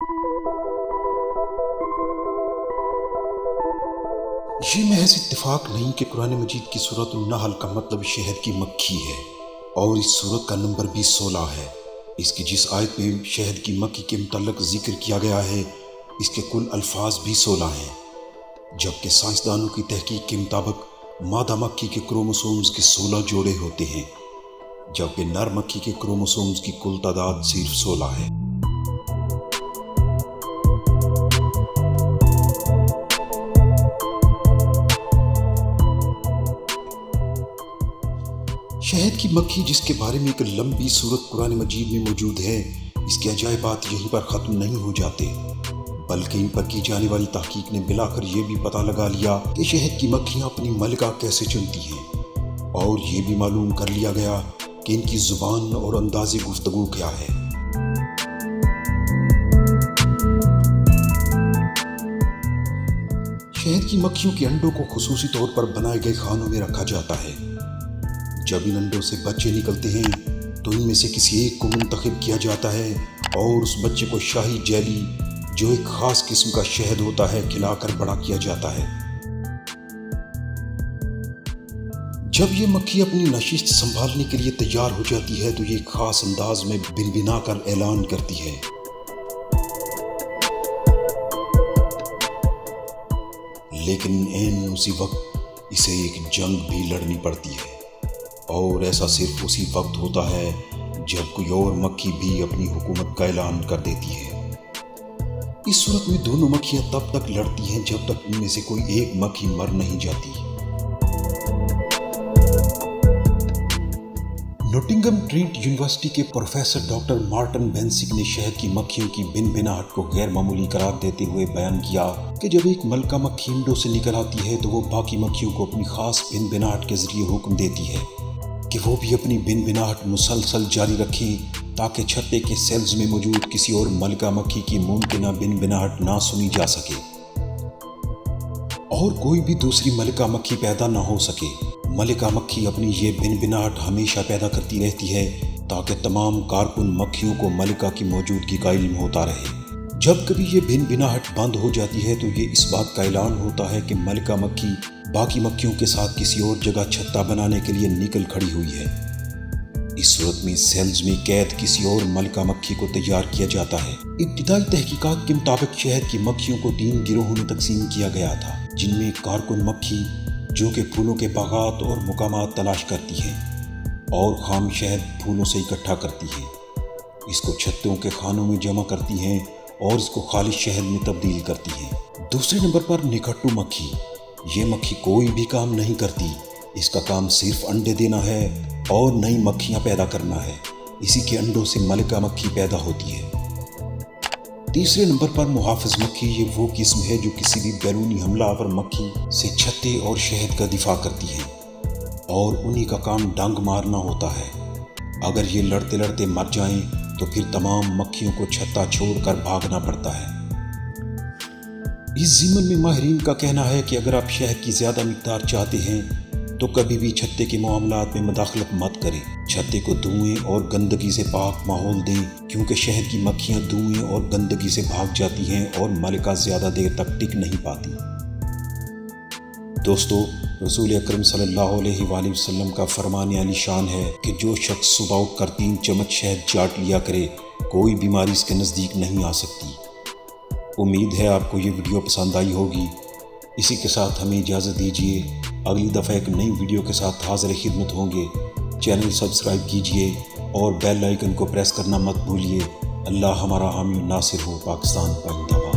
یہ محض اتفاق نہیں کہ قرآن مجید کی سورۃ النحل کا مطلب شہد کی مکھی ہے اور اس سورت کا نمبر بھی 16 ہے۔ اس کی جس آیت میں شہد کی مکھی کے متعلق ذکر کیا گیا ہے اس کے کل الفاظ بھی 16 ہیں، جبکہ سائنسدانوں کی تحقیق کے مطابق مادہ مکھی کے کروموسومز کے 16 جوڑے ہوتے ہیں، جبکہ نر مکھی کے کروموسومز کی کل تعداد صرف 16 ہے۔ شہد کی مکھی جس کے بارے میں ایک لمبی سورت قرآن مجید میں موجود ہے، اس کے عجائبات یہیں پر ختم نہیں ہو جاتے، بلکہ ان پر کی جانے والی تحقیق نے بالآخر یہ بھی پتہ لگا لیا کہ شہد کی مکھیاں اپنی ملکہ کیسے چنتی ہیں، اور یہ بھی معلوم کر لیا گیا کہ ان کی زبان اور انداز گفتگو کیا ہے۔ شہد کی مکھیوں کے انڈوں کو خصوصی طور پر بنائے گئے خانوں میں رکھا جاتا ہے۔ جب ان انڈوں سے بچے نکلتے ہیں تو ان میں سے کسی ایک کو منتخب کیا جاتا ہے اور اس بچے کو شاہی جیلی جو ایک خاص قسم کا شہد ہوتا ہے کھلا کر بڑا کیا جاتا ہے۔ جب یہ مکھی اپنی نشست سنبھالنے کے لیے تیار ہو جاتی ہے تو یہ ایک خاص انداز میں بنبنا کر اعلان کرتی ہے۔ لیکن عین اسی وقت اسے ایک جنگ بھی لڑنی پڑتی ہے، اور ایسا صرف اسی وقت ہوتا ہے جب کوئی اور مکھی بھی اپنی حکومت کا اعلان کر دیتی ہے۔ اس صورت میں دونوں مکھیاں تب تک لڑتی ہیں جب تک ان میں سے کوئی ایک مکھی مر نہیں جاتی۔ نوٹنگہم ٹرینٹ یونیورسٹی کے پروفیسر ڈاکٹر مارٹن بینسک نے شہد کی مکھیوں کی بنبناہٹ کو غیر معمولی قرار دیتے ہوئے بیان کیا کہ جب ایک ملکہ مکھی انڈوں سے نکل آتی ہے تو وہ باقی مکھیوں کو اپنی خاص بنبناہٹ کے ذریعے حکم دیتی ہے کہ وہ بھی اپنی بنبناہٹ مسلسل جاری رکھیں تاکہ چھتے کے سیلز میں موجود کسی اور ملکہ مکھی کی ممکنہ بنبناہٹ نہ سنی جا سکے اور کوئی بھی دوسری ملکہ مکھی پیدا نہ ہو سکے۔ ملکہ مکھی اپنی یہ بنبناہٹ ہمیشہ پیدا کرتی رہتی ہے تاکہ تمام کارکن مکھیوں کو ملکہ کی موجودگی کا علم ہوتا رہے۔ جب کبھی یہ بنبناہٹ بند ہو جاتی ہے تو یہ اس بات کا اعلان ہوتا ہے کہ ملکہ مکھی باقی مکھیوں کے ساتھ کسی اور جگہ چھتا بنانے کے لیے نکل کھڑی ہوئی ہے۔ اس صورت میں سیلز میں قید کسی اور ملکہ مکھی کو تیار کیا جاتا ہے۔ ابتدائی تحقیقات کے مطابق شہد کی مکھیوں کو 3 گروہوں میں تقسیم کیا گیا تھا، جن میں کارکن مکھی جو کہ پھولوں کے باغات اور مقامات تلاش کرتی ہے اور خام شہد پھولوں سے اکٹھا کرتی ہے، اس کو چھتوں کے خانوں میں جمع کرتی ہیں اور اس کو خالص شہد میں تبدیل کرتی ہیں۔ دوسرے نمبر پر نکھٹو مکھی۔ یہ مکھی کوئی بھی کام نہیں کرتی، اس کا کام صرف انڈے دینا ہے اور نئی مکھیاں پیدا کرنا ہے۔ اسی کے انڈوں سے ملکہ مکھی پیدا ہوتی ہے۔ تیسرے نمبر پر محافظ مکھی۔ یہ وہ قسم ہے جو کسی بھی بیرونی حملہ آور مکھی سے چھتے اور شہد کا دفاع کرتی ہے اور انہی کا کام ڈنگ مارنا ہوتا ہے۔ اگر یہ لڑتے لڑتے مر جائیں تو پھر تمام مکھیوں کو چھتا چھوڑ کر بھاگنا پڑتا ہے۔ اس ضمن میں ماہرین کا کہنا ہے کہ اگر آپ شہد کی زیادہ مقدار چاہتے ہیں تو کبھی بھی چھتے کے معاملات میں مداخلت مت کریں۔ چھتے کو دھوئیں اور گندگی سے پاک ماحول دیں، کیونکہ شہد کی مکھیاں دھوئیں اور گندگی سے بھاگ جاتی ہیں اور ملکہ زیادہ دیر تک ٹک نہیں پاتی۔ دوستو، رسول اکرم صلی اللہ علیہ وآلہ وسلم کا فرمان عالی شان ہے کہ جو شخص صبح اٹھ کر 3 چمچ شہد چاٹ لیا کرے، کوئی بیماری اس کے نزدیک نہیں آ سکتی۔ امید ہے آپ کو یہ ویڈیو پسند آئی ہوگی۔ اسی کے ساتھ ہمیں اجازت دیجیے، اگلی دفعہ ایک نئی ویڈیو کے ساتھ حاضر خدمت ہوں گے۔ چینل سبسکرائب کیجیے اور بیل آئیکن کو پریس کرنا مت بھولیے۔ اللہ ہمارا حامی و ناصر ہو۔ پاکستان زندہ باد۔